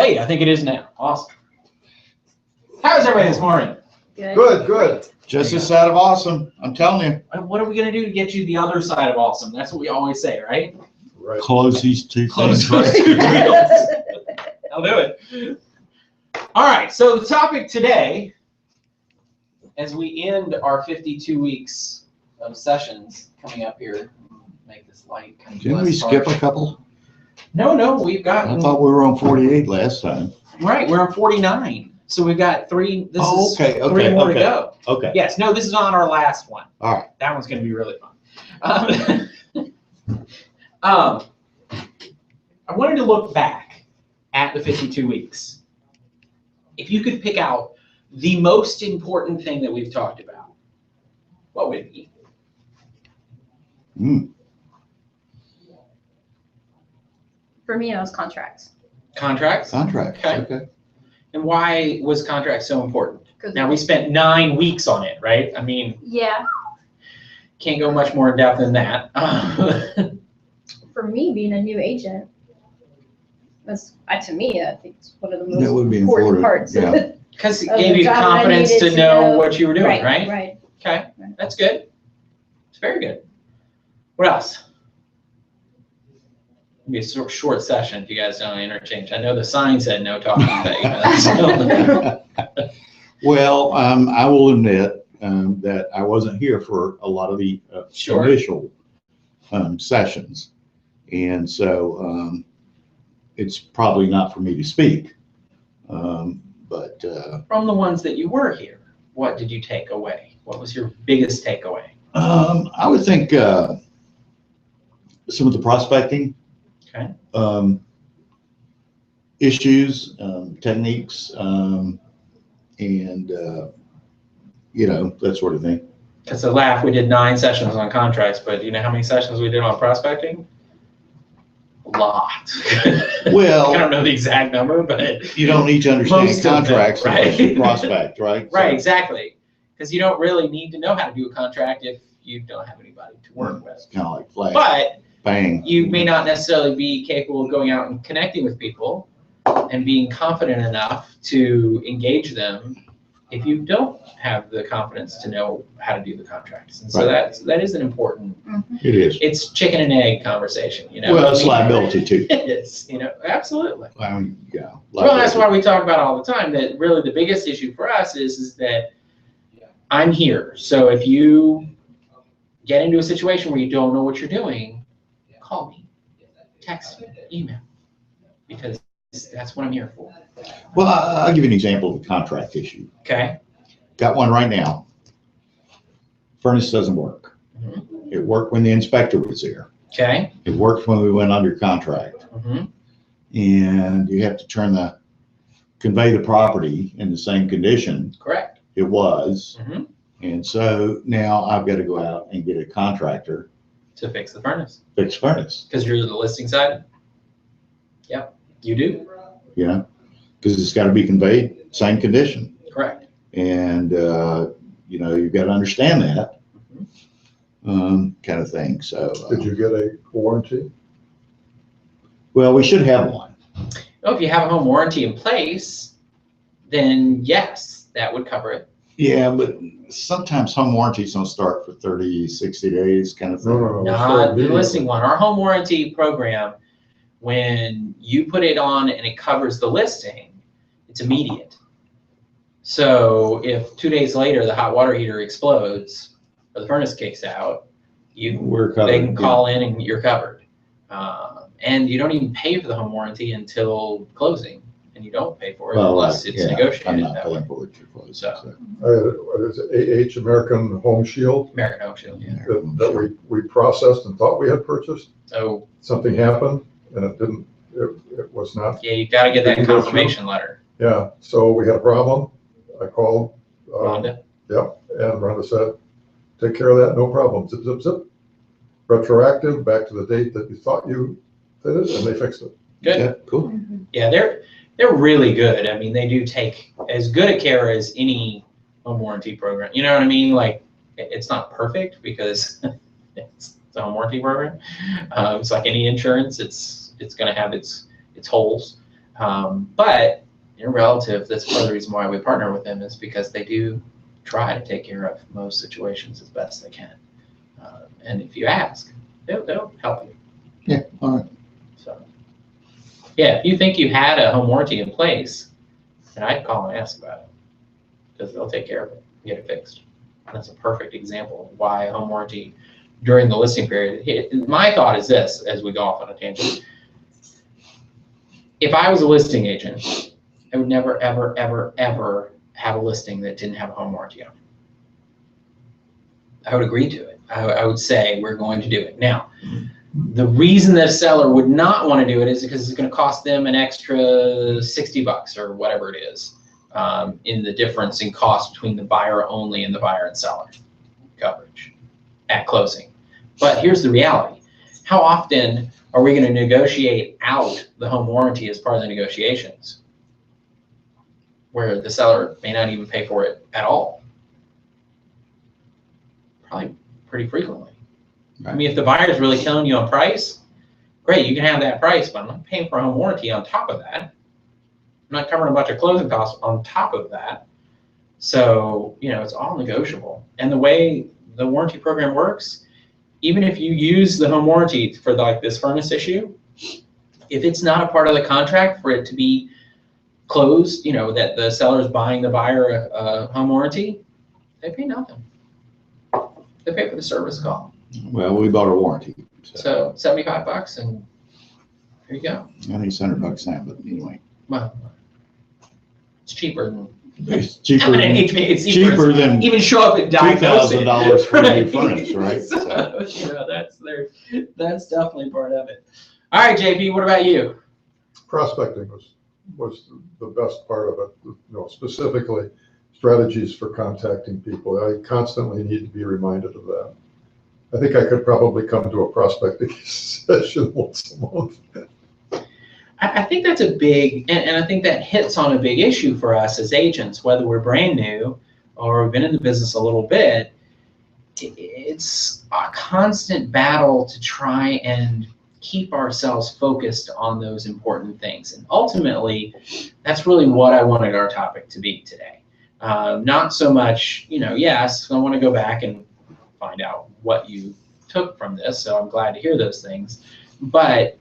Hey, I think it is now. Awesome. How's everybody this morning? Good. Just a side of awesome. I'm telling you. What are we going to do to get you the other side of awesome? That's what we always say, right? Right. Close these two Close things. those two deals. I'll do it. All right, so the topic today, as we end our 52 weeks of sessions coming up here, make this light kind of Didn't we skip a couple? No, we've got, I thought we were on 48 last time. right, we're on 49. So we've got three, this is Okay, three more to go. Okay. Yes, no, this is on our last one. All right. That one's going to be really fun. I wanted to look back at the 52 weeks. If you could pick out the most important thing that we've talked about, what would it be? For me, it was contracts. Contracts? Contract. Okay. Okay. And why was contract so important? 'Cause Now, we spent 9 weeks on it, right? I mean, yeah, can't go much more in depth than that. for me, being a new agent, was to me, I think it's one of the most That would be important important, parts. yeah. Because it Of gave the you the job that I confidence needed to to know know. what you were doing, right? Right. Okay, that's good. It's very good. What else? It'll be a short session if you guys don't interchange. I know the sign said no talking, but Well, I will admit that I wasn't here for a lot of the Sure. initial sessions. And so it's probably not for me to speak. But from the ones that you were here, what did you take away? What was your biggest takeaway? I would think some of the prospecting Okay. issues, techniques, and that sort of thing. It's a laugh. We did 9 sessions on contracts, but you know how many sessions we did on prospecting? A lot. Well, I don't know the exact number, but you don't need to understand Most of them, contracts unless you right? prospect, right? right, So, exactly. Because you don't really need to know how to do a contract if you don't have anybody to work with. it's kind of like flash, But bang. you may not necessarily be capable of going out and connecting with people and being confident enough to engage them if you don't have the confidence to know how to do the contracts. And so Right. that is an important, It is. it's chicken and egg conversation, you know? Well, it's I mean, liability too. It is, absolutely. Yeah. Well, that's why we talk about all the time that really the biggest issue for us is that I'm here. So if you get into a situation where you don't know what you're doing, call me, text me, email, because that's what I'm here for. Well, I'll give you an example of a contract issue. Okay? Got one right now. Furnace doesn't work. Mhm. It worked when the inspector was there. Okay? It worked when we went under contract. Mm-hmm. And you have to convey the property in the same condition Correct. it was. Mm-hmm. And so now I've got to go out and get a contractor To fix the furnace, to fix furnace, because you're the listing side. Yep, you do. because it's got to be conveyed same condition. Correct. And, you've got to understand that kind of thing. So, Did you get a warranty? well, we should have one. Well, if you have a home warranty in place, then yes, that would cover it. Yeah, but sometimes home warranties don't start for 30, 60 days kind of thing. No. Not the listing one. Our home warranty program, when you put it on and it covers the listing, it's immediate. So if 2 days later the hot water heater explodes or the furnace kicks out, We're covered. they can call in and you're covered. And you don't even pay for the home warranty until closing, and you don't pay for it unless it's negotiated I'm not that way. paying for it. So. What is it, American Home Shield American Oak Shield, yeah. that we processed and thought we had purchased? So, Something happened and it didn't, it was not. yeah, you gotta get that Didn't go through. confirmation letter, Yeah, so we had a problem. I called. Rhonda. Yep, and Rhonda said, take care of that, no problem. Zip, zip, zip. Retroactive, back to the date that you thought you did it, and they fixed it. Good. Yeah, cool. Yeah, they're really good. I mean, they do take as good a care as any home warranty program. You know what I mean? Like, it's not perfect because it's a home warranty program. It's like any insurance. It's going to have its holes. But your relative, that's part of the reason why we partner with them, is because they do try to take care of most situations as best they can. And if you ask, they'll help you. Yeah, all right. So, yeah, if you think you had a home warranty in place, then I'd call and ask about it, because they'll take care of it and get it fixed. And that's a perfect example of why a home warranty during the listing period. My thought is this, as we go off on a tangent. If I was a listing agent, I would never, ever, ever, ever have a listing that didn't have a home warranty on it. I would agree to it. I would say we're going to do it. Now, the reason that a seller would not want to do it is because it's going to cost them an extra $60 or whatever it is, in the difference in cost between the buyer only and the buyer and seller coverage at closing. But here's the reality. How often are we going to negotiate out the home warranty as part of the negotiations, where the seller may not even pay for it at all? Probably pretty frequently. I mean, if the buyer is really killing you on price, great, you can have that price, but I'm not paying for a home warranty on top of that. I'm not covering a bunch of closing costs on top of that. So, it's all negotiable. And the way the warranty program works, even if you use the home warranty for like this furnace issue, if it's not a part of the contract for it to be closed, that the seller is buying the buyer a home warranty, they pay nothing. They pay for the service call. Well, we bought a warranty. So $75, and here you go. I think it's $100 now, but anyway. Well, it's cheaper than It's cheaper I mean, than, it's cheaper than even show up and diagnose it. $2,000 for a new Right. furnace, right? So, that's definitely part of it. All right, JP, what about you? Prospecting was the best part of it, specifically strategies for contacting people. I constantly need to be reminded of that. I think I could probably come to a prospecting session once a month. I think that's a big, and I think that hits on a big issue for us as agents, whether we're brand new or we've been in the business a little bit. It's a constant battle to try and keep ourselves focused on those important things. And ultimately, that's really what I wanted our topic to be today. Not so much, yes, I want to go back and find out what you took from this, so I'm glad to hear those things. But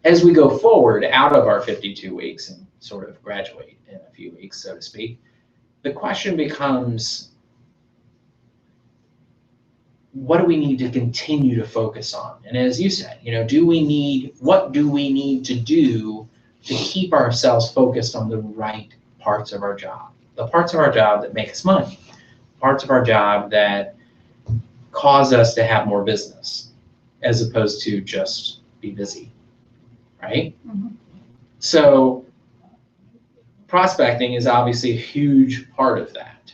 as we go forward out of our 52 weeks and sort of graduate in a few weeks, so to speak, the question becomes, what do we need to continue to focus on? And as you said, what do we need to do to keep ourselves focused on the right parts of our job? The parts of our job that make us money, parts of our job that cause us to have more business, as opposed to just be busy, right? Mm-hmm. So prospecting is obviously a huge part of that.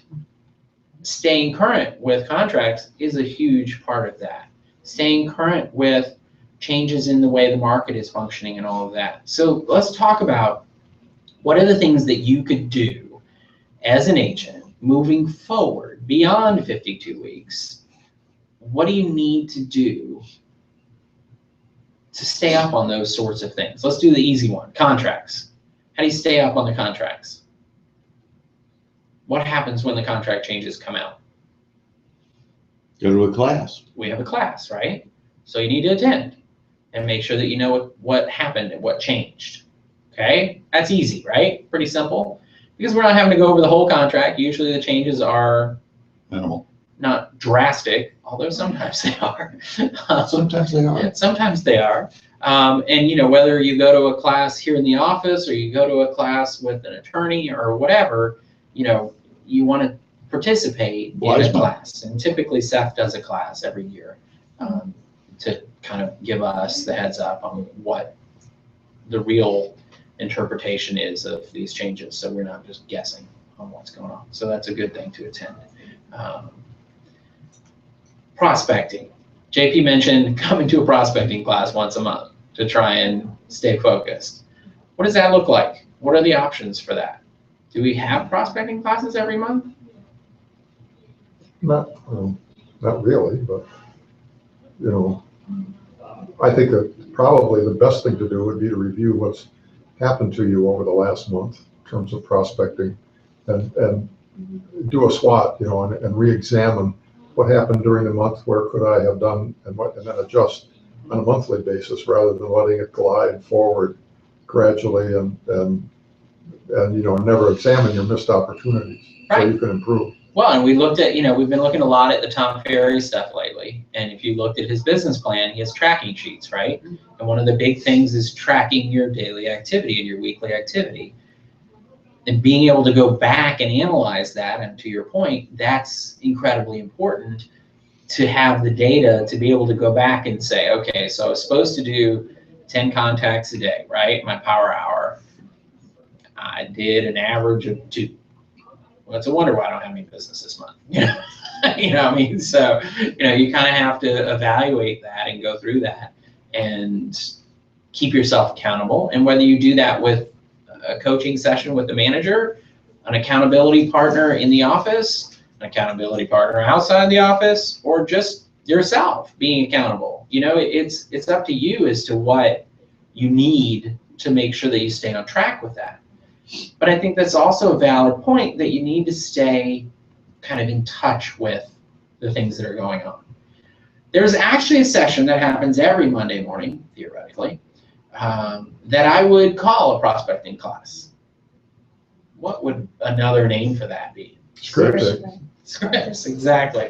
Staying current with contracts is a huge part of that. Staying current with changes in the way the market is functioning and all of that. So let's talk about what are the things that you could do as an agent moving forward beyond 52 weeks. What do you need to do to stay up on those sorts of things? Let's do the easy one, contracts. How do you stay up on the contracts? What happens when the contract changes come out? Go to a class. We have a class, right? So you need to attend and make sure that you know what happened and what changed. Okay, that's easy, right? Pretty simple. Because we're not having to go over the whole contract. Usually the changes are Minimal. not drastic, although sometimes they are. Sometimes they are. Sometimes they are. And whether you go to a class here in the office or you go to a class with an attorney or whatever, you want to participate in a class. And typically Seth does a class every year to kind of give us the heads up on what the real interpretation is of these changes, so we're not just guessing on what's going on. So that's a good thing to attend. Prospecting. JP mentioned coming to a prospecting class once a month to try and stay focused. What does that look like? What are the options for that? Do we have prospecting classes every month? Not really, but, I think that probably the best thing to do would be to review what's happened to you over the last month in terms of prospecting, and do a SWOT, and re-examine what happened during the month, where could I have done, and then adjust on a monthly basis rather than letting it glide forward gradually and never examine your missed opportunities so Right. you can improve. Well, and we looked at, we've been looking a lot at the Tom Ferry stuff lately. And if you looked at his business plan, he has tracking sheets, right? And one of the big things is tracking your daily activity and your weekly activity. And being able to go back and analyze that, and to your point, that's incredibly important to have the data to be able to go back and say, okay, so I was supposed to do 10 contacts a day, right? My power hour. I did an average of 2. Well, it's a wonder why I don't have any business this month. So, you kind of have to evaluate that and go through that and keep yourself accountable. And whether you do that with a coaching session with the manager, an accountability partner in the office, an accountability partner outside the office, or just yourself being accountable, it's up to you as to what you need to make sure that you stay on track with that. But I think that's also a valid point, that you need to stay kind of in touch with the things that are going on. There's actually a session that happens every Monday morning, theoretically, that I would call a prospecting class. What would another name for that be? Scripting. Scripts, exactly.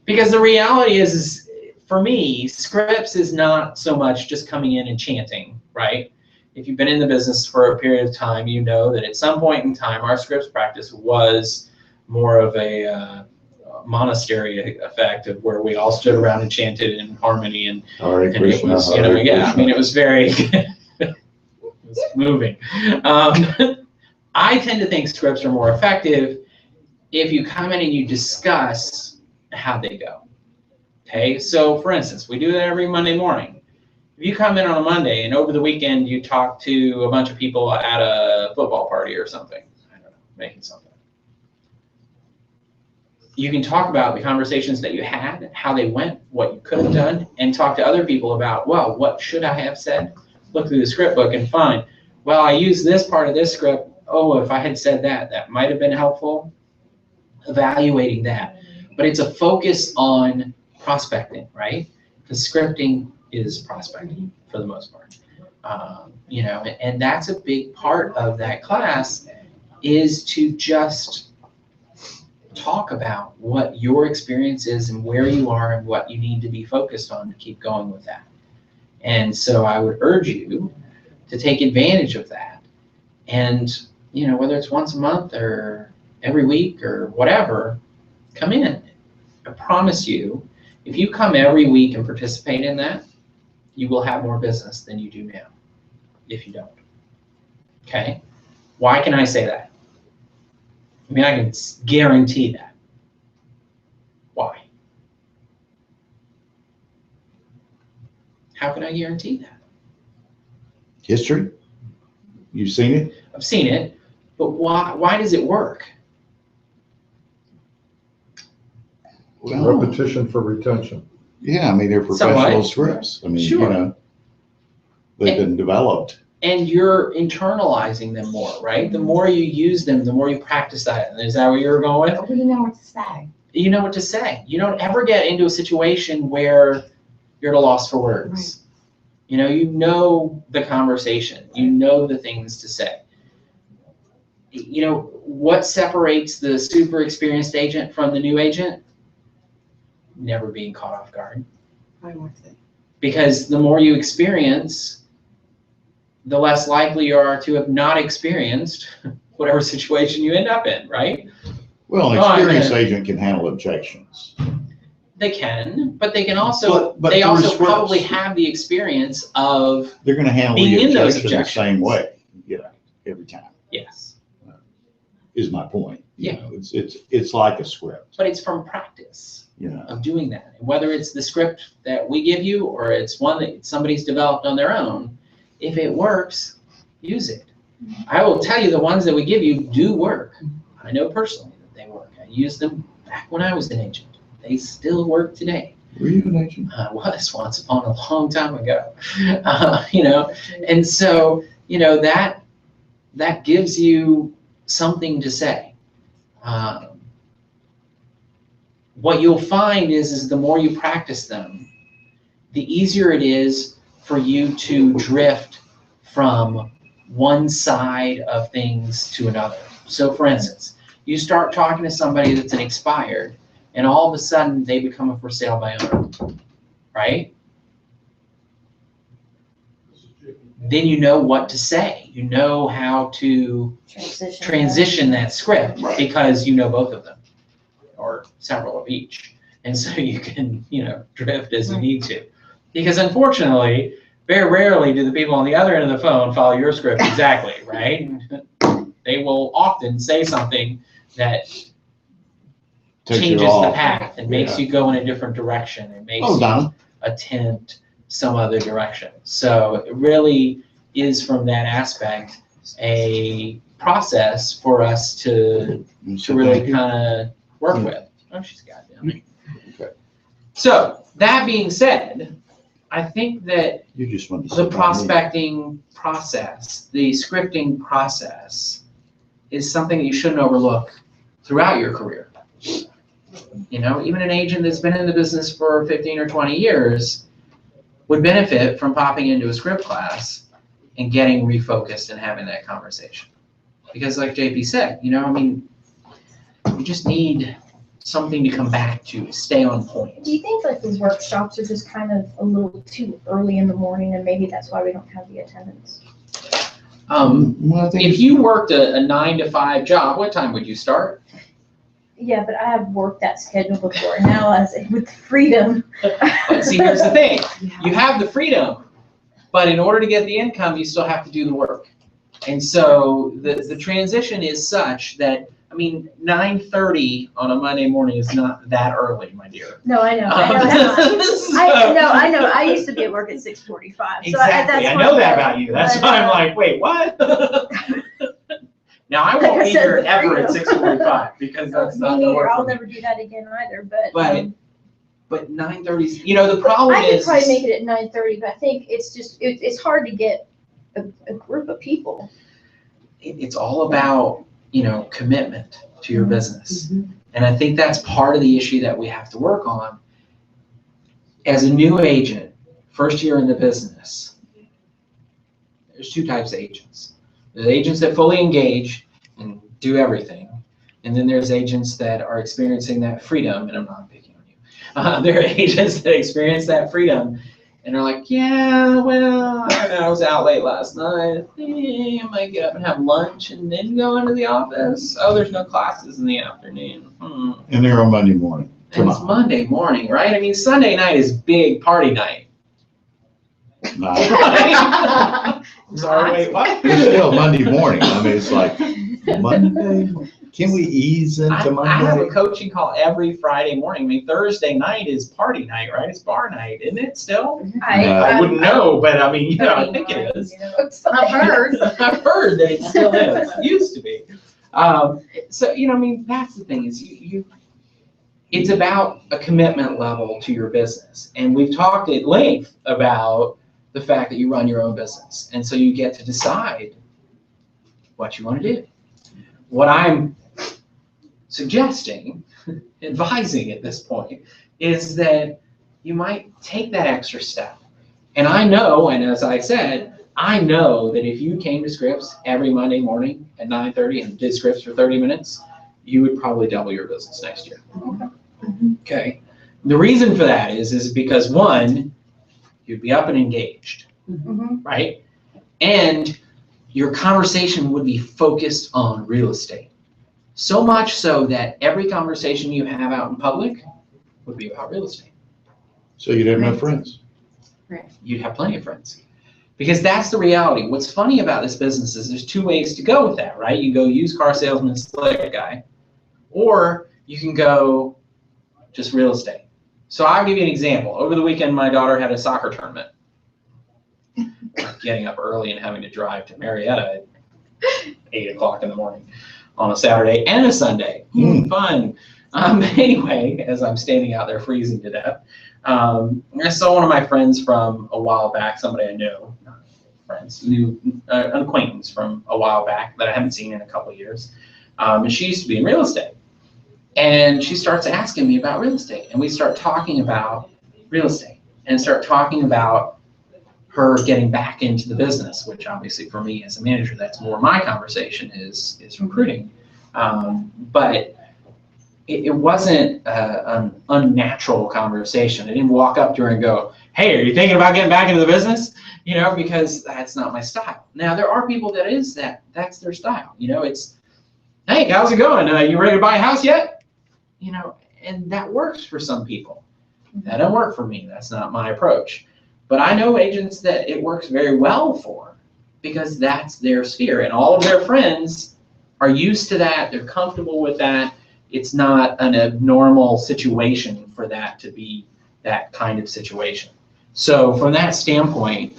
Because the reality is for me, scripts is not so much just coming in and chanting, right? If you've been in the business for a period of time, you know that at some point in time, our scripts practice was more of a monastery effect, of where we all stood around and chanted in harmony, and it was, it was very, it was moving. I tend to think scripts are more effective if you come in and you discuss how they go. Okay, so for instance, we do that every Monday morning. If you come in on a Monday and over the weekend you talk to a bunch of people at a football party or something, I don't know, making something. You can talk about the conversations that you had, how they went, what you could have done, and talk to other people about, well, what should I have said? Look through the script book and find, well, I used this part of this script. Oh, if I had said that, that might have been helpful. Evaluating that. But it's a focus on prospecting, right? Because scripting is prospecting for the most part. And that's a big part of that class, is to just talk about what your experience is and where you are and what you need to be focused on to keep going with that. And so I would urge you to take advantage of that. And, whether it's once a month or every week or whatever, come in. I promise you, if you come every week and participate in that, you will have more business than you do now if you don't. Okay? Why can I say that? I mean, I can guarantee that. Why? How can I guarantee that? History? You've seen it? I've seen it, but why does it work? Well, Repetition for retention. yeah, I mean, they're professional scripts. I mean, Sure. They've been developed. And you're internalizing them more, right? The more you use them, the more you practice that. And is that what you're going with? We know what to say. You know what to say. You don't ever get into a situation where you're at a loss for words. You know the conversation. You know the things to say. What separates the super experienced agent from the new agent? Never being caught off guard. Because the more you experience, the less likely you are to have not experienced whatever situation you end up in, right? Well, an experienced agent can handle objections. They can, but they can also, But they for also scripts, probably have the experience of, They're going to handle being the in those objection the same objections. way, every time, yes, is my point. Yeah. It's like a script, but it's from practice of doing that. And whether it's the script that we give you or it's one that somebody's developed on their own, if it works, use it. I will tell you, the ones that we give you do work. I know personally that they work. I used them back when I was an agent. They still work today. Were you an agent? I was once upon a long time ago, and so, you know, that gives you something to say. What you'll find is the more you practice them, the easier it is for you to drift from one side of things to another. So for instance, you start talking to somebody that's an expired, and all of a sudden they become a for sale by owner, right? Then you know what to say. You know how to transition that script because you know both of them or several of each. And so you can, you know, drift as you need to. Because unfortunately, very rarely do the people on the other end of the phone follow your script exactly, right? They will often say something that changes the path and makes you go in a different direction. It makes you attempt some other direction. So it really is, from that aspect, a process for us to really kind of work with. Oh, she's goddamn. Okay. So that being said, I think that You just want to the prospecting process, the scripting process, is something that you shouldn't overlook throughout your career. You know, even an agent that's been in the business for 15 or 20 years would benefit from popping into a script class and getting refocused and having that conversation. Because like JP said, you know, I mean, you just need something to come back to stay on point. Do you think like the workshops are just kind of a little too early in the morning, and maybe that's why we don't have the attendance? Well, I think If you worked a 9 to 5 job, what time would you start? Yeah, but I have worked that schedule before. Now, with freedom. But see, here's the thing. You have the freedom, but in order to get the income, you still have to do the work. And so the transition is such that, I mean, 9:30 on a Monday morning is not that early, my dear. No, I know. I know. I used to be at work at 6:45. Exactly. I know that about you. That's why I'm like, wait, what? Now, I won't be here ever at 6:45 because that's not the work. I'll never do that again either, But 9:30 is, you know, the problem I could is. probably make it at 9:30, but I think it's just, it's hard to get a group of people. It's all about, you know, commitment to your business. And I think that's part of the issue that we have to work on. As a new agent, first year in the business, there's two types of agents. There's agents that fully engage and do everything. And then there's agents that are experiencing that freedom, and I'm not picking on you. There are agents that experience that freedom and are like, yeah, well, I was out late last night. I might get up and have lunch and then go into the office. Oh, there's no classes in the afternoon. and they're on Monday morning. And it's Monday morning, right? I mean, Sunday night is big party night. Nah, I'm sorry, wait, what? it's still Monday morning. I mean, it's like Monday. Can we ease into I have a Monday? coaching call every Friday morning. I mean, Thursday night is party night, right? It's bar night, isn't it still? I wouldn't know, but I mean, you know, I think it is. I've heard. I've heard that it still is. It used to be. So, you know, I mean, that's the thing is it's about a commitment level to your business. And we've talked at length about the fact that you run your own business. And so you get to decide what you want to do. What I'm suggesting, advising at this point, is that you might take that extra step. And I know, and as I said, I know that if you came to Scripps every Monday morning at 9:30 and did Scripps for 30 minutes, you would probably double your business next year. Okay. The reason for that is because one, you'd be up and engaged, right? And your conversation would be focused on real estate. So much so that every conversation you have out in public would be about real estate. So you didn't have friends. You'd have plenty of friends. Because that's the reality. What's funny about this business is there's two ways to go with that, right? You go used car salesman, slick guy, or you can go just real estate. So I'll give you an example. Over the weekend, my daughter had a soccer tournament. Getting up early and having to drive to Marietta at 8 o'clock in the morning on a Saturday and a Sunday. Fun. Anyway, as I'm standing out there freezing to death, I saw one of my friends from a while back, somebody I know, friends, an acquaintance from a while back that I haven't seen in a couple of years. And she used to be in real estate. And she starts asking me about real estate. And we start talking about real estate and start talking about her getting back into the business, which obviously for me as a manager, that's more my conversation is recruiting. But it wasn't an unnatural conversation. I didn't walk up to her and go, hey, are you thinking about getting back into the business? You know, because that's not my style. Now, there are people that's their style. You know, it's, hey, how's it going? You ready to buy a house yet? You know, and that works for some people. That don't work for me. That's not my approach. But I know agents that it works very well for because that's their sphere. And all of their friends are used to that. They're comfortable with that. It's not an abnormal situation for that to be that kind of situation. So from that standpoint,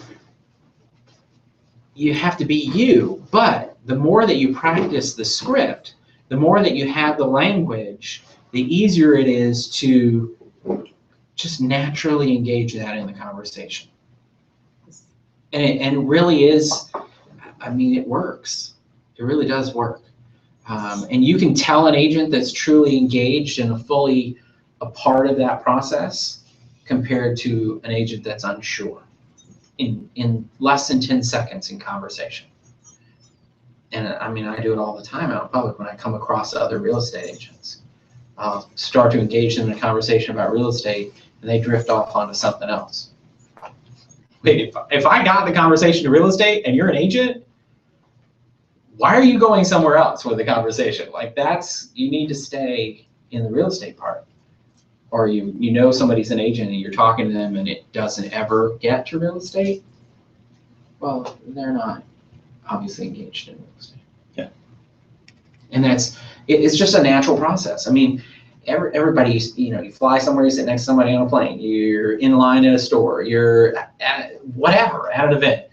you have to be you. But the more that you practice the script, the more that you have the language, the easier it is to just naturally engage that in the conversation. And it really is, I mean, it works. It really does work. And you can tell an agent that's truly engaged and fully a part of that process compared to an agent that's unsure in less than 10 seconds in conversation. And I mean, I do it all the time out in public when I come across other real estate agents. I'll start to engage them in a conversation about real estate and they drift off onto something else. If I got the conversation to real estate and you're an agent, why are you going somewhere else with the conversation? Like you need to stay in the real estate part. Or you know somebody's an agent and you're talking to them and it doesn't ever get to real estate, well, they're not obviously engaged in real estate. Yeah. And it's just a natural process. I mean, everybody, you fly somewhere, you sit next to somebody on a plane, you're in line at a store, you're at whatever, at an event.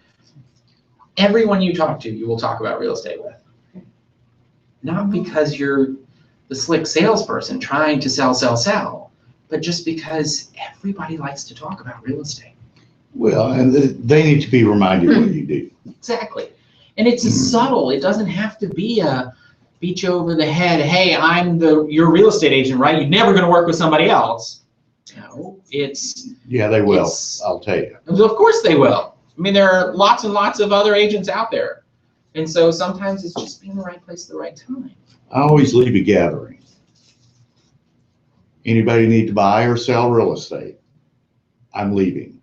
Everyone you talk to, you will talk about real estate with. Not because you're the slick salesperson trying to sell, but just because everybody likes to talk about real estate. Well, and they need to be reminded what you do. Exactly. And it's subtle. It doesn't have to be a beat you over the head, hey, I'm your real estate agent, right? You're never going to work with somebody else. No, Yeah, they will. I'll tell you. Of course they will. I mean, there are lots and lots of other agents out there. And so sometimes it's just being in the right place at the right time. I always leave a gathering. Anybody need to buy or sell real estate? I'm leaving.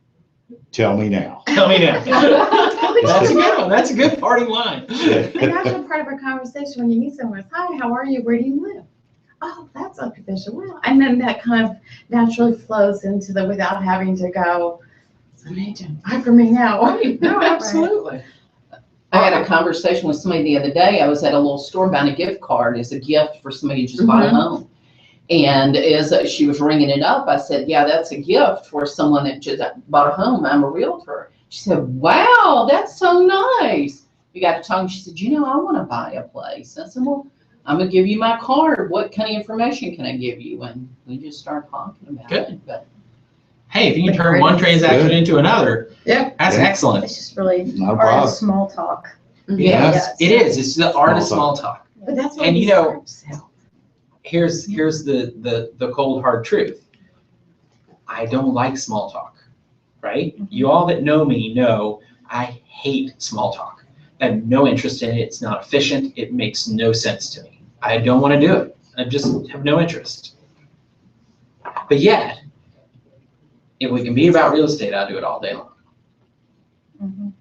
Tell me now. Tell me now. That's a good one. That's a good parting line. A natural part of a conversation when you meet someone is, hi, how are you? Where do you live? Oh, that's unconventional. Well, and then that kind of naturally flows into without having to go, I'm an agent. Buy from me now. Right. No, absolutely. I had a conversation with somebody the other day. I was at a little store buying a gift card as a gift for somebody who just bought a home. And as she was ringing it up, I said, yeah, that's a gift for someone that just bought a home. I'm a realtor. She said, wow, that's so nice. We got to talking. She said, I want to buy a place. I said, well, I'm going to give you my card. What kind of information can I give you? And we just started talking about it. But hey, if you can turn one transaction into another, that's excellent. It's just really Not a art problem. of small talk. Yes, it is. It's the art of small talk. But that's what And we start to sell. Here's the cold hard truth. I don't like small talk, right? You all that know me know I hate small talk. I have no interest in it. It's not efficient. It makes no sense to me. I don't want to do it. I just have no interest. But yet, if we can be about real estate, I'll do it all day long.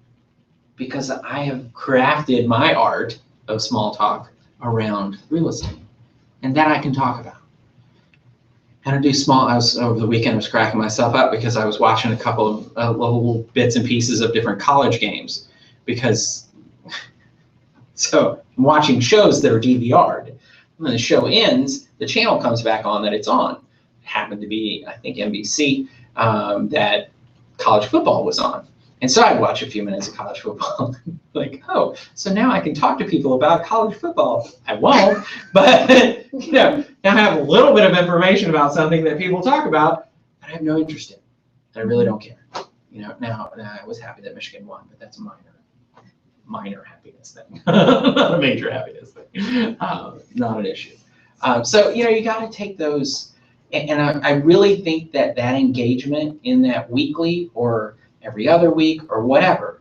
Because I have crafted my art of small talk around real estate. And that I can talk about. And I do over the weekend I was cracking myself up because I was watching a couple of little bits and pieces of different college games. So I'm watching shows that are DVR'd. When the show ends, the channel comes back on that it's on. It happened to be, I think, NBC, that college football was on. And so I'd watch a few minutes of college football. Like, oh, so now I can talk to people about college football. I won't, but now I have a little bit of information about something that people talk about, but I have no interest in. I really don't care. Now I was happy that Michigan won, but that's minor. minor happiness thing, not a major happiness thing, not an issue. So, you got to take those, and I really think that engagement in that weekly or every other week or whatever,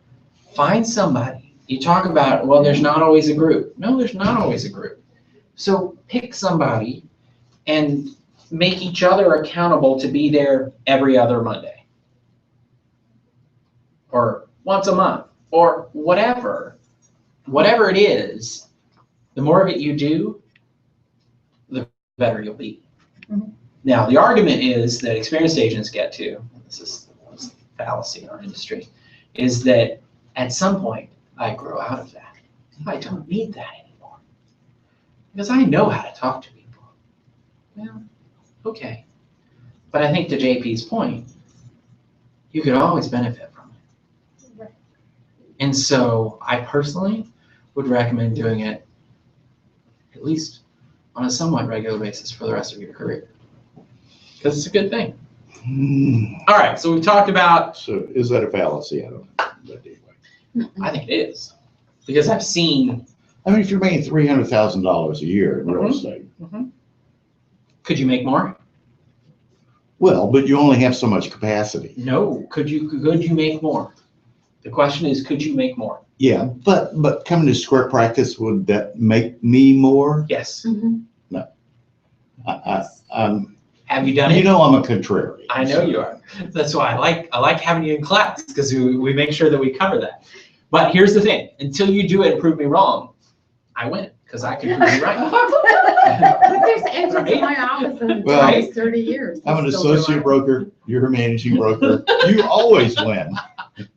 find somebody. You talk about, well, there's not always a group. No, there's not always a group. So pick somebody and make each other accountable to be there every other Monday or once a month or whatever it is. The more of it you do, the better you'll be. Mhm. Now, the argument is that experienced agents get to, this is a fallacy in our industry, is that at some point I grow out of that. I don't need that anymore because I know how to talk to people. Well, okay. But I think to JP's point, you could always benefit from it. Right. And so I personally would recommend doing it at least on a somewhat regular basis for the rest of your career. Because it's a good thing. All right, so we've talked about, So is that a fallacy? I don't know. But anyway. I think it is. Because I've seen, I mean, if you're making $300,000 a year in real Mhm. estate, could you make more? well, but you only have so much capacity. No, could you make more? The question is, could you make more? Yeah, but coming to script practice, would that make me more? Yes. Mhm. I'm, Have you done you it? know, I'm a contrarian. I know you are. That's why I like having you in class, because we make sure that we cover that. But here's the thing, until you do it and prove me wrong, I win, because I can prove you right. But there's agents in my office that have Well, done this 30 years. I'm an They still do associate it. broker. You're a managing broker. You always win.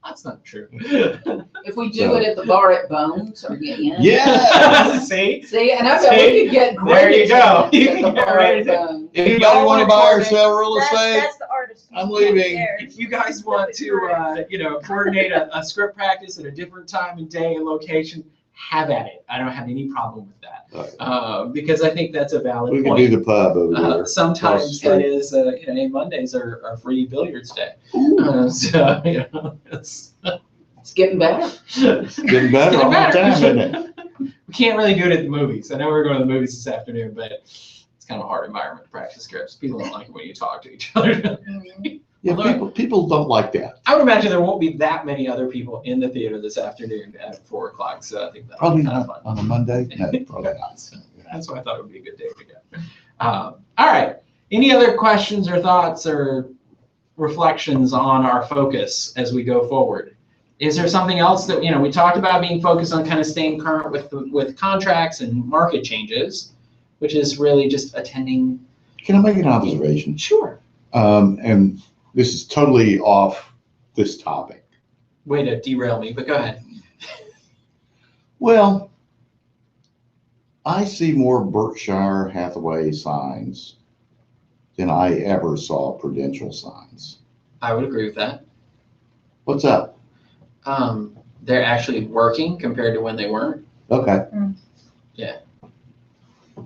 That's not true. If we do it at the bar at Bones, are you in? Yeah. See? See, and I bet See? we could get great. There you go. attention You at can the get bar right at into it. Bones. If y'all y'all want to buy or coordinate- sell real estate, That's the artist. I'm leaving. If you guys want to, coordinate a script practice at a different time and day and location, have at it. I don't have any problem with that. Because I think that's a valid we can point. do the pub over there. Sometimes Across that the is, Mondays are free billiards day. Ooh. So, it's It's getting better. Getting better all the time, isn't it? We can't really do it at the movies. I know we're going to the movies this afternoon, but it's kind of a hard environment to practice scripts. People don't like it when you talk to each other. Yeah, people don't like that. I would imagine there won't be that many other people in the theater this afternoon at 4:00, so I think that'll Probably be kind of not fun. on a Monday. No, probably not. That's why I thought it would be a good day to go. All right. Any other questions or thoughts or reflections on our focus as we go forward? Is there something else that, we talked about being focused on kind of staying current with contracts and market changes, which is really just attending. Can I make an observation? Sure. And this is totally off this topic. Way to derail me, but go ahead. Well, I see more Berkshire Hathaway signs than I ever saw Prudential signs. I would agree with that. What's up? They're actually working compared to when they weren't. Okay.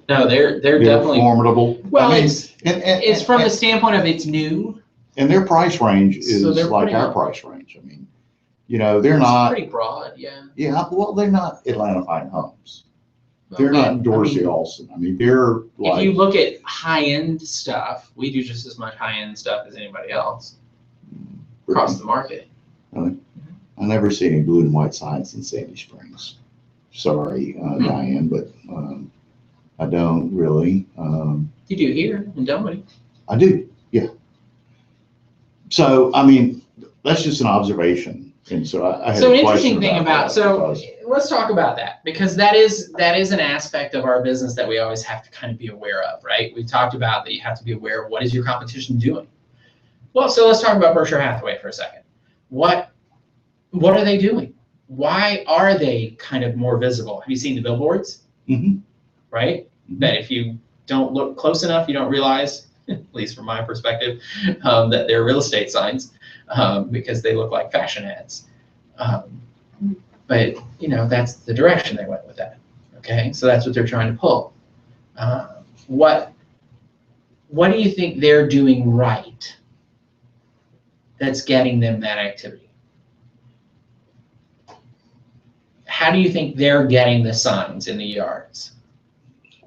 No, they're definitely. formidable. Well, I mean, it's from the standpoint of it's new. and their price range is So they're like putting our up- price range. I mean, they're It's not, pretty broad, yeah. yeah, well, they're not Atlanta Fine Homes. They're Okay. not Dorsey I mean, Olson. I mean, they're if you like, look at high-end stuff, we do just as much high-end stuff as anybody else across the market. I never see any blue and white signs in Sandy Springs. Sorry, Diane, but I don't really. You do here in Dunwoody. I do, yeah. So, I mean, that's just an observation. And so I had So an a interesting question thing about, that so because- let's talk about that, because that is an aspect of our business that we always have to kind of be aware of, right? We talked about that you have to be aware of what is your competition doing. Well, so let's talk about Berkshire Hathaway for a second. What are they doing? Why are they kind of more visible? Have you seen the billboards? Mhm. Right? Mhm. That if you don't look close enough, you don't realize, at least from my perspective, that they're real estate signs because they look like fashion ads. But that's the direction they went with that. Okay, so that's what they're trying to pull. What do you think they're doing right that's getting them that activity? how do you think they're getting the signs in the yards?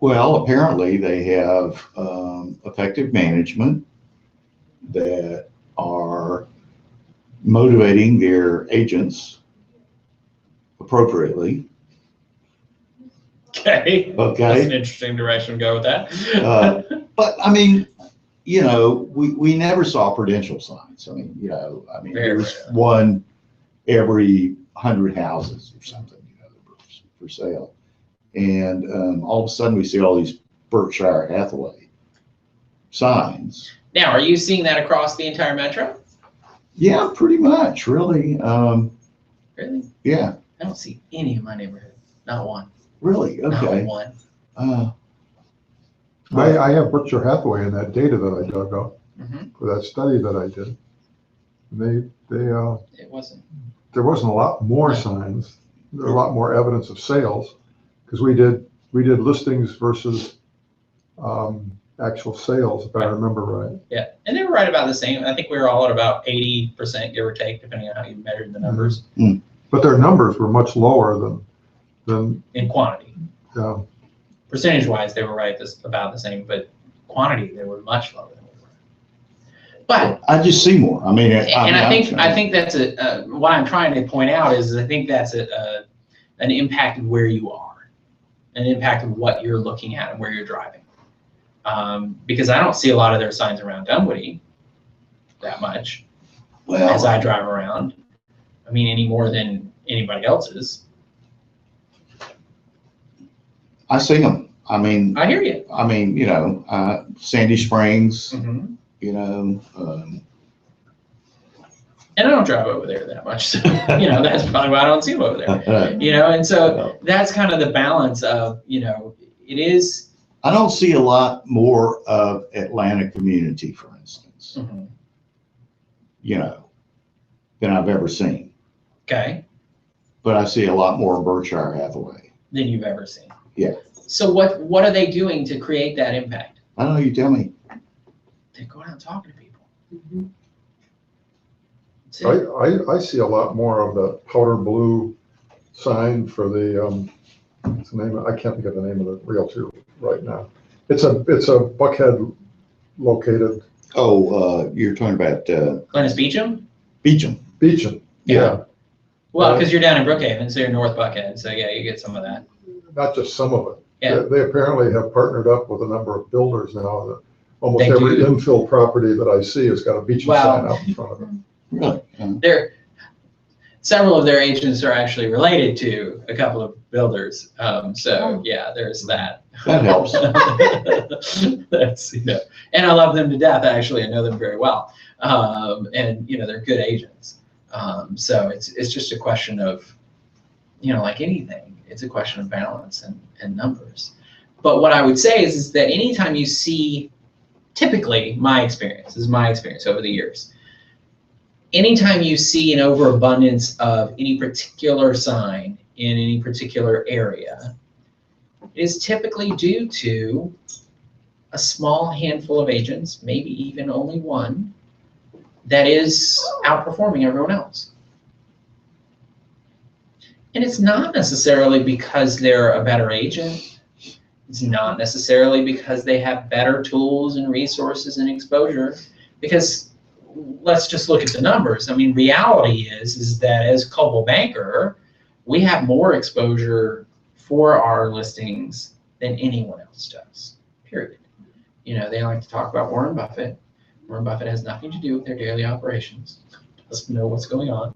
Well, apparently they have effective management that are motivating their agents appropriately. Okay. That's Okay. an interesting direction to go with that. But I mean, you know, we never saw prudential signs. I mean, you know, Very there was rare. one every 100 houses or something, you know, that were for sale. And all of a sudden we see all these Berkshire Hathaway signs. Now, are you seeing that across the entire metro? Yeah, pretty much, really. Really? Yeah, I don't see any in my neighborhood. Not one. really. Not Okay. one. I have Berkshire Hathaway in that data that I dug up Mhm. for that study that I did. It wasn't. There wasn't a lot more No. signs, there was a lot more evidence of sales, because we did listings versus actual sales, if I Right. remember right. Yeah, and they were right about the same. I think we were all at about 80%, give or take, depending on how you measured the numbers But their numbers were much lower than, in quantity. uh, Percentage-wise, they were right about the same, but quantity, they were much lower than we were. But I just see more. I mean, I think that's what I'm trying to point out is I think that's an impact of where you are, an impact of what you're looking at and where you're driving. Because I don't see a lot of their signs around Dunwoody that much as I drive around. I mean, any more than anybody else's. I see them. I mean, I hear you. you know, Sandy Springs, Mhm. you know, And I don't drive over there that much, so, you know, that's probably why I don't see them over there. You know, and so that's kind of the balance of, you know, it is. I don't see a lot more of Atlanta Community, for instance, Mhm. you know, than I've ever seen. Okay, But I see a lot more Berkshire Hathaway. than you've ever seen. Yeah. So what are they doing to create that impact? I don't know, you tell me. They're going out and talking to people. Mhm. That's it. I see a lot more of the powder blue sign for the, what's the name, I can't think of the name of the realtor right now. It's a Buckhead located, You're talking about Glennis Beecham? Beecham. Beecham, yeah. Well, because you're down in Brookhaven, so you're North Buckhead, so yeah, you get some of that. Not just some of it. Yeah. They apparently have partnered up with a number of builders now that almost They every do. infill property that I see has got a Beecham Well- sign out in front of it. Really? Several of their agents are actually related to a couple of builders, so yeah, there's that. That helps. That's, you know, and I love them to death, actually, I know them very well. And, you know, they're good agents. So it's just a question of, you know, like anything, it's a question of balance and numbers. But what I would say is that anytime you see, typically, my experience over the years, anytime you see an overabundance of any particular sign in any particular area, it is typically due to a small handful of agents, maybe even only one, that is outperforming everyone else. And it's not necessarily because they're a better agent. It's not necessarily because they have better tools and resources and exposure, because let's just look at the numbers. I mean, reality is that as Coldwell Banker, we have more exposure for our listings than anyone else does, period. You know, they like to talk about Warren Buffett. Warren Buffett has nothing to do with their daily operations, doesn't know what's going on.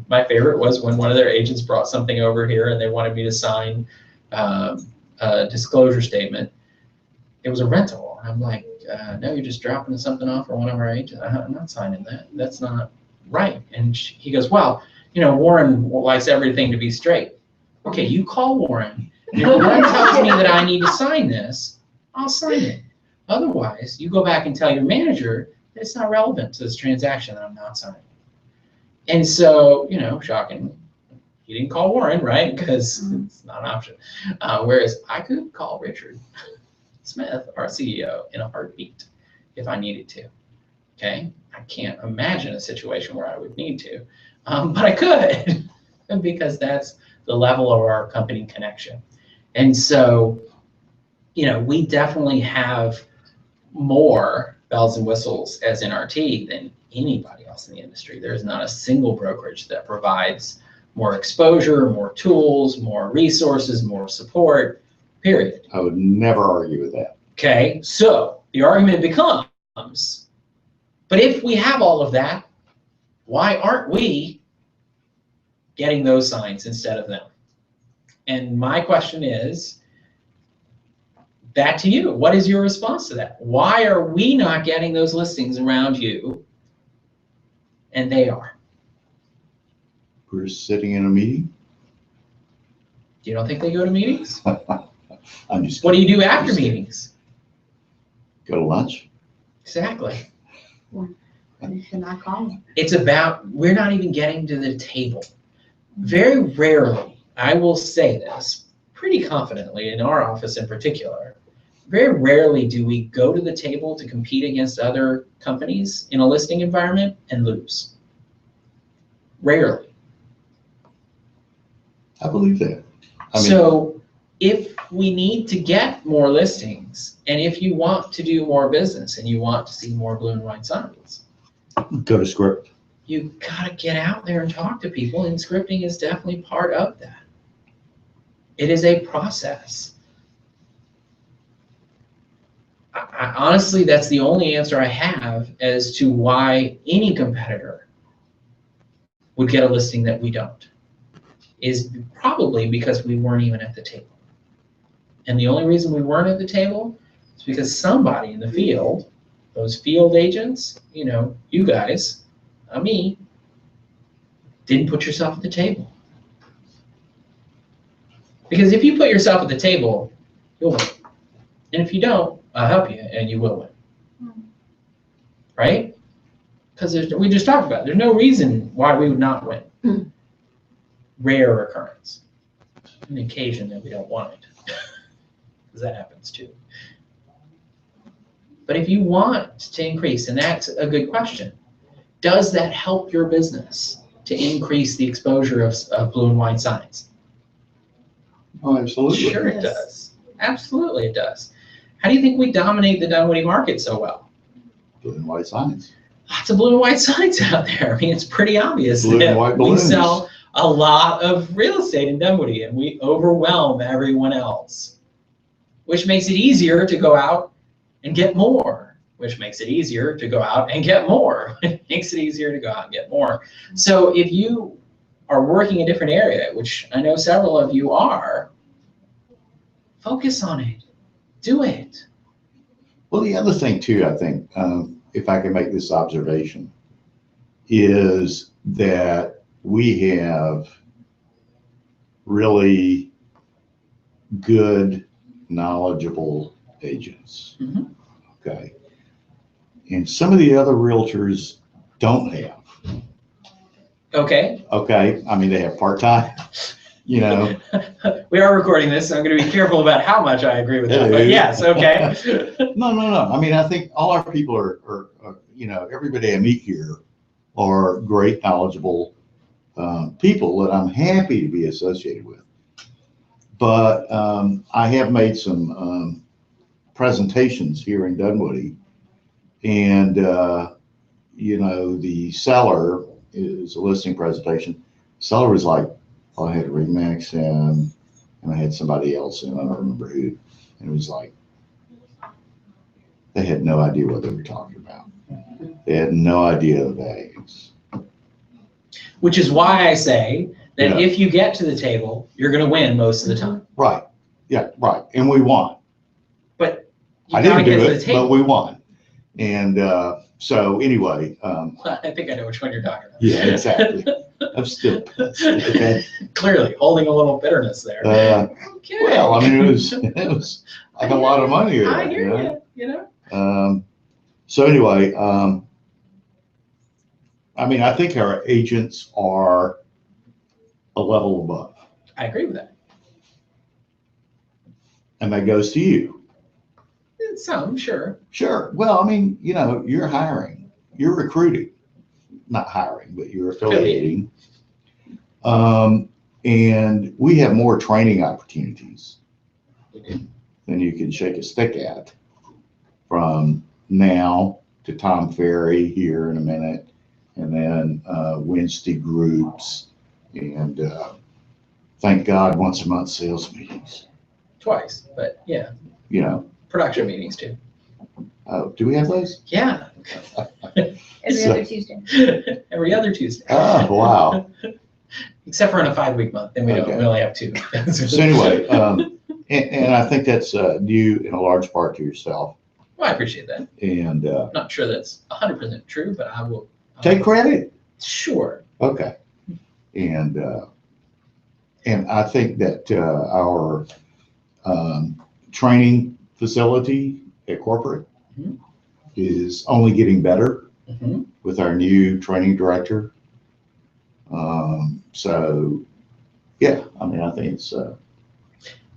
My favorite was when one of their agents brought something over here and they wanted me to sign a disclosure statement. It was a rental. I'm like, no, you're just dropping something off for one of our agents. I'm not signing that. That's not right. And he goes, well, you know, Warren likes everything to be straight. Okay, you call Warren. If Warren tells me that I need to sign this, I'll sign it. Otherwise, you go back and tell your manager that it's not relevant to this transaction that I'm not signing. And so, you know, shocking, he didn't call Warren, right? Because it's not an option. Whereas I could call Richard Smith, our CEO, in a heartbeat if I needed to. Okay, I can't imagine a situation where I would need to, but I could because that's the level of our company connection. And so, we definitely have more bells and whistles as NRT than anybody else in the industry. There's not a single brokerage that provides more exposure, more tools, more resources, more support, period. I would never argue with that. Okay, so the argument becomes, but if we have all of that, why aren't we getting those signs instead of them? And my question is, back to you, what is your response to that? Why are we not getting those listings around you and they are? We're sitting in a meeting. You don't think they go to meetings? I'm just. What do you do after Just kidding. meetings? Go to lunch. Exactly. You cannot call them. It's about, we're not even getting to the table. Very rarely, I will say this pretty confidently in our office in particular, very rarely do we go to the table to compete against other companies in a listing environment and lose. Rarely. I believe that. I mean, So if we need to get more listings, and if you want to do more business and you want to see more blue and white signs, go to script. you gotta get out there and talk to people, and scripting is definitely part of that. It is a process. I honestly, that's the only answer I have as to why any competitor would get a listing that we don't, is probably because we weren't even at the table. And the only reason we weren't at the table is because somebody in the field, those field agents, you guys, not me, didn't put yourself at the table. Because if you put yourself at the table, you'll win. And if you don't, I'll help you and you will win. Right? Because we just talked about it. There's no reason why we would not win. Rare occurrence. An occasion that we don't want it. Because that happens too. But if you want to increase, and that's a good question, does that help your business to increase the exposure of blue and white signs? Oh, absolutely. Sure it Yes. does. Absolutely it does. How do you think we dominate the Dunwoody market so well? Blue and white signs. Lots of blue and white signs out there. I mean, it's pretty obvious Blue and that white we balloons. sell a lot of real estate in Dunwoody and we overwhelm everyone else, which makes it easier to go out and get more, which makes it easier to go out and get more. It makes it easier to go out and get more. So if you are working a different area, which I know several of you are, focus on it. Do it. Well, the other thing too, I think, if I can make this observation, is that we have really good, knowledgeable agents. Mhm. Okay. And some of the other realtors don't have. Okay. Okay. I mean, they have part-time, We are recording this, so I'm going to be careful about how much I agree with that. But yes, okay. No. I mean, I think all our people are everybody I meet here are great, knowledgeable people that I'm happy to be associated with. But I have made some presentations here in Dunwoody, and the seller is a listing presentation. Seller was like, I had Remax and I had somebody else, and I don't remember who. And it was like, they had no idea what they were talking about. They had no idea the values. Which is why I say that Yeah. if you get to the table, you're going to win most of the time. Right. Yeah, right. And we won. But you I got to didn't get do to the it, but table. we won. And so anyway, I think I know which one you're talking about. yeah, exactly. I'm still pissed. Okay. Clearly, holding a little bitterness there. Okay. Well, I mean, it was like a lot of money there. I hear you you, know? So anyway, I mean, I think our agents are a level above, I agree with that. and that goes to you. Some, sure. Sure. Well, I mean, you're hiring, you're recruiting, not hiring, but you're affiliating. And we have more training opportunities than you can shake a stick at, from now to Tom Ferry here in a minute, and then Wednesday groups, and thank God once a month sales meetings. Twice, but yeah, You know, production meetings too. do we have those? Yeah. Every So- other Tuesday. Every other Tuesday. Oh, wow. Except for in a 5-week month, then we don't, Okay. we only have 2. So anyway, and I think that's due in a large part to yourself. Well, I appreciate that. And I'm not sure that's 100% true, but I will. take credit. Sure. Okay. And I think that our training facility at corporate Mhm. is only getting better Mhm. with our new training director. So, yeah, I mean, I think it's,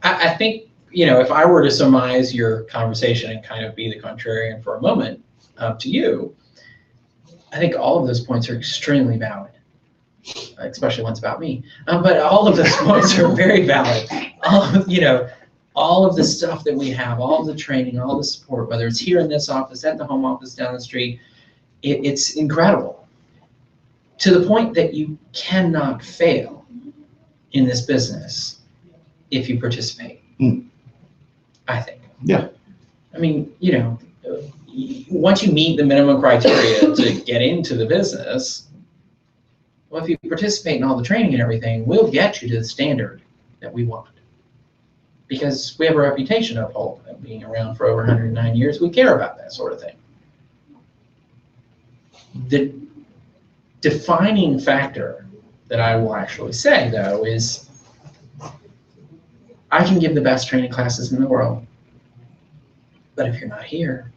I think, if I were to surmise your conversation and kind of be the contrarian for a moment to you, I think all of those points are extremely valid, especially ones about me. But all of those points are very valid. All of the stuff that we have, all of the training, all the support, whether it's here in this office, at the home office down the street, it's incredible. To the point that you cannot fail in this business if you participate. I think. Yeah. I mean, once you meet the minimum criteria to get into the business, well, if you participate in all the training and everything, we'll get you to the standard that we want. Because we have a reputation to uphold, and being around for over 109 years, we care about that sort of thing. The defining factor that I will actually say, though, is I can give the best training classes in the world, but if you're not here,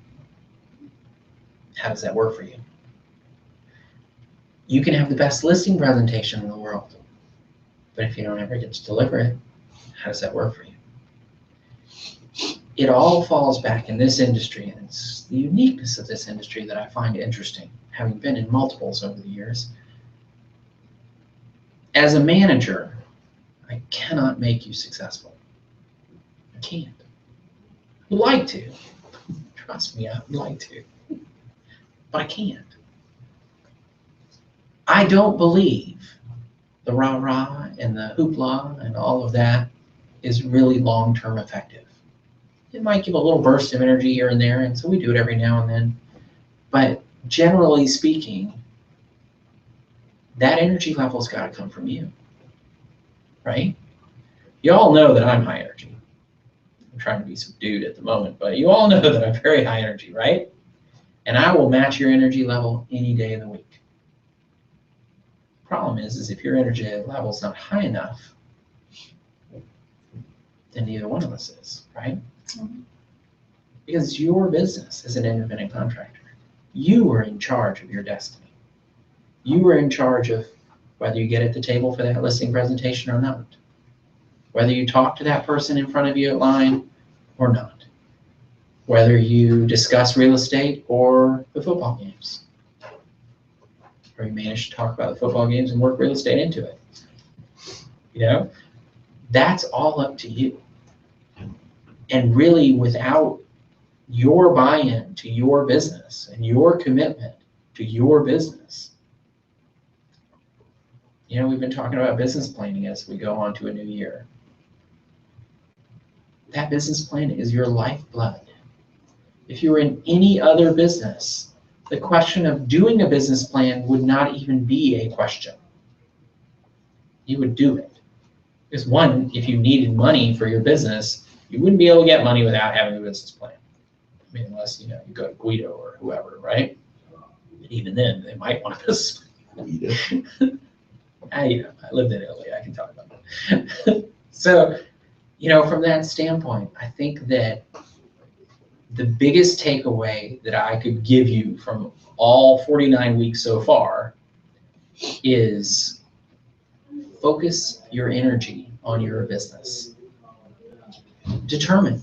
how does that work for you? You can have the best listing presentation in the world, but if you don't ever get to deliver it, how does that work for you? It all falls back in this industry, and it's the uniqueness of this industry that I find interesting, having been in multiples over the years. As a manager, I cannot make you successful. I can't. I'd like to. Trust me, I'd like to. But I can't. I don't believe the rah-rah and the hoopla and all of that is really long-term effective. It might give a little burst of energy here and there, and so we do it every now and then. But generally speaking, that energy level's got to come from you, right? You all know that I'm high energy. I'm trying to be subdued at the moment, but you all know that I'm very high energy, right? And I will match your energy level any day of the week. Problem is if your energy level is not high enough, then neither one of us is, right? Because it's your business as an independent contractor. You are in charge of your destiny. You are in charge of whether you get at the table for that listing presentation or not, whether you talk to that person in front of you at line or not, whether you discuss real estate or the football games, or you manage to talk about the football games and work real estate into it. That's all up to you. And really, without your buy-in to your business and your commitment to your business, we've been talking about business planning as we go on to a new year. That business plan is your lifeblood. If you were in any other business, the question of doing a business plan would not even be a question. You would do it. Because one, if you needed money for your business, you wouldn't be able to get money without having a business plan. I mean, unless, you go to Guido or whoever, right? But even then, they might want a business plan. I lived in Italy, I can talk about that. So, from that standpoint, I think that the biggest takeaway that I could give you from all 49 weeks so far is focus your energy on your business. Determine,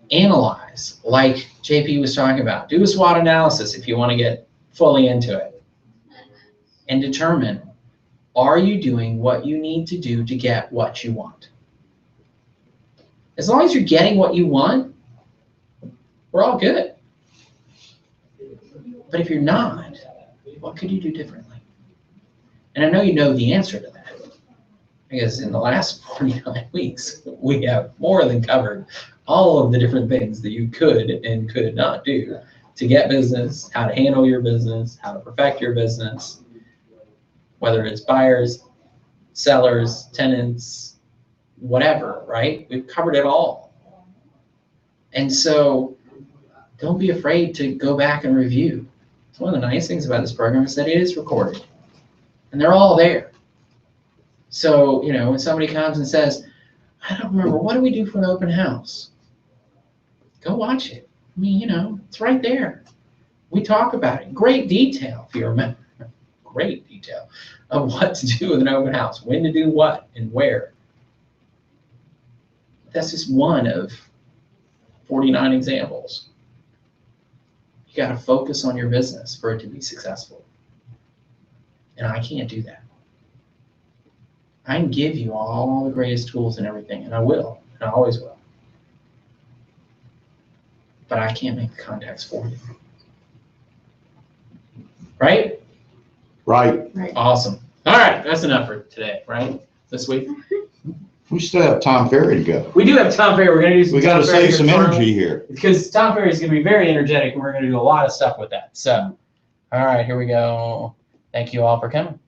analyze, like JP was talking about. Do a SWOT analysis if you want to get fully into it. And determine Are you doing what you need to do to get what you want? As long as you're getting what you want, we're all good. But if you're not, what could you do differently? And I know you know the answer to that, because in the last 49 weeks, we have more than covered all of the different things that you could and could not do to get business, how to handle your business, how to perfect your business, whether it's buyers, sellers, tenants, whatever, right? We've covered it all. And so don't be afraid to go back and review. It's one of the nice things about this program is that it is recorded and they're all there. So, you know, when somebody comes and says, I don't remember, what do we do for an open house? Go watch it. I mean, you know, it's right there. We talk about it in great detail, if you remember. Great detail of what to do with an open house, when to do what and where. That's just one of 49 examples. You got to focus on your business for it to be successful. And I can't do that. I can give you all the greatest tools and everything, and I will, and I always will. But I can't make the contacts for you. Right? Right. Awesome. All right, that's enough for today, right? This week. We still have Tom Ferry to go. We do have Tom Ferry. We're going to do some. We got to Tom Ferry save some tomorrow, energy here. because Tom Ferry is going to be very energetic, and we're going to do a lot of stuff with that. So, all right, here we go. Thank you all for coming.